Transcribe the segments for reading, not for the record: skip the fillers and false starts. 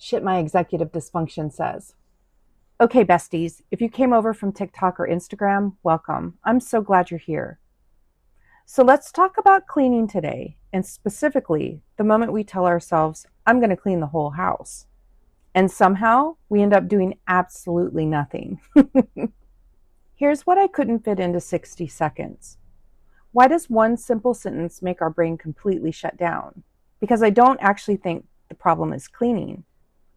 Shit, my executive dysfunction says. Okay, besties, if you came over from TikTok or Instagram, welcome. I'm so glad you're here. So let's talk about cleaning today, and specifically the moment we tell ourselves, I'm going to clean the whole house. And somehow we end up doing absolutely nothing. Here's what I couldn't fit into 60 seconds. Why does one simple sentence make our brain completely shut down? Because I don't actually think the problem is cleaning.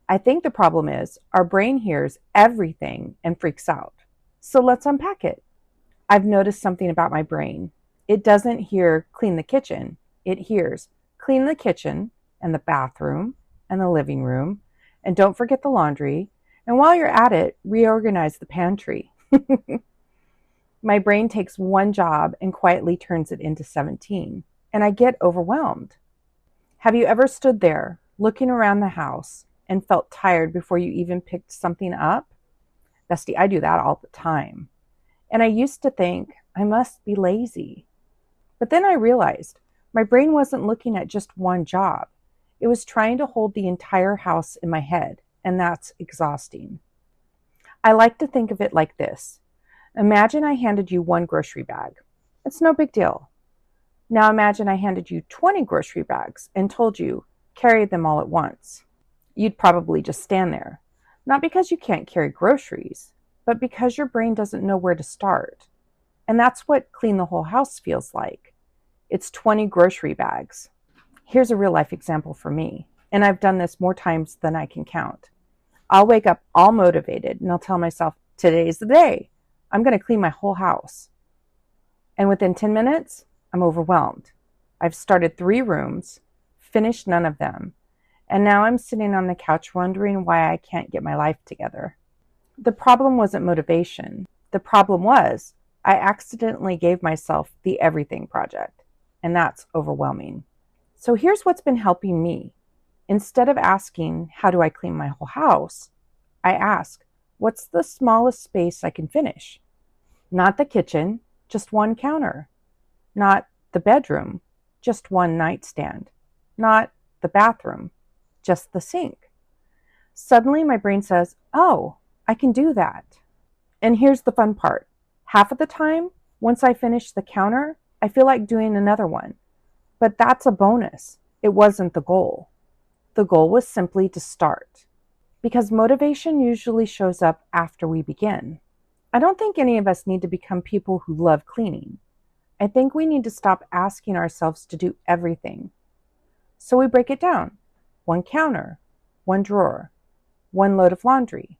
I think the problem is our brain hears everything and freaks out. So let's unpack it. I've noticed something about my brain. It doesn't hear clean the kitchen. It hears clean the kitchen and the bathroom and the living room, and don't forget the laundry. And while you're at it, reorganize the pantry. My brain takes one job and quietly turns it into 17, and I get overwhelmed. Have you ever stood there looking around the house and felt tired before you even picked something up? Bestie, I do that all the time. And I used to think I must be lazy. But then I realized my brain wasn't looking at just one job. It was trying to hold the entire house in my head, and that's exhausting. I like to think of it like this. Imagine I handed you one grocery bag. It's no big deal. Now imagine I handed you 20 grocery bags and told you, carry them all at once. You'd probably just stand there. Not because you can't carry groceries, but because your brain doesn't know where to start. And that's what clean the whole house feels like. It's 20 grocery bags. Here's a real life example for me, and I've done this more times than I can count. I'll wake up all motivated and I'll tell myself, today's the day. I'm going to clean my whole house. And within 10 minutes, I'm overwhelmed. I've started 3 rooms, finished none of them, and now I'm sitting on the couch wondering why I can't get my life together. The problem wasn't motivation. The problem was I accidentally gave myself the everything project, and that's overwhelming. So here's what's been helping me. Instead of asking, how do I clean my whole house? I ask, what's the smallest space I can finish? Not the kitchen, just one counter. Not the bedroom, just one nightstand. Not the bathroom, just the sink. Suddenly my brain says, oh, I can do that. And here's the fun part. Half of the time, once I finish the counter, I feel like doing another one. But that's a bonus. It wasn't the goal. The goal was simply to start. Because motivation usually shows up after we begin. I don't think any of us need to become people who love cleaning. I think we need to stop asking ourselves to do everything. So we break it down. One counter, one drawer, one load of laundry.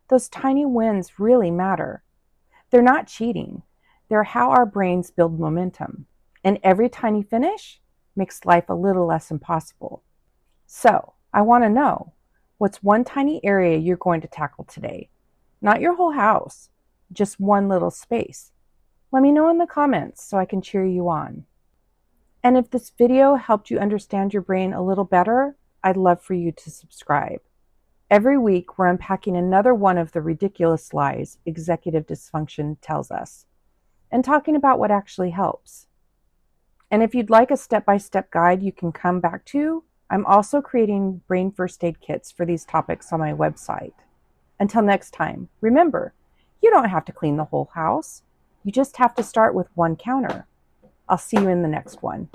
Those tiny wins really matter. They're not cheating. They're how our brains build momentum. And every tiny finish makes life a little less impossible. So I want to know, what's one tiny area you're going to tackle today? Not your whole house, just one little space. Let me know in the comments so I can cheer you on. And if this video helped you understand your brain a little better, I'd love for you to subscribe. Every week, we're unpacking another one of the ridiculous lies executive dysfunction tells us, and talking about what actually helps. And if you'd like a step-by-step guide you can come back to, I'm also creating brain first aid kits for these topics on my website. Until next time, remember, you don't have to clean the whole house. You just have to start with one counter. I'll see you in the next one.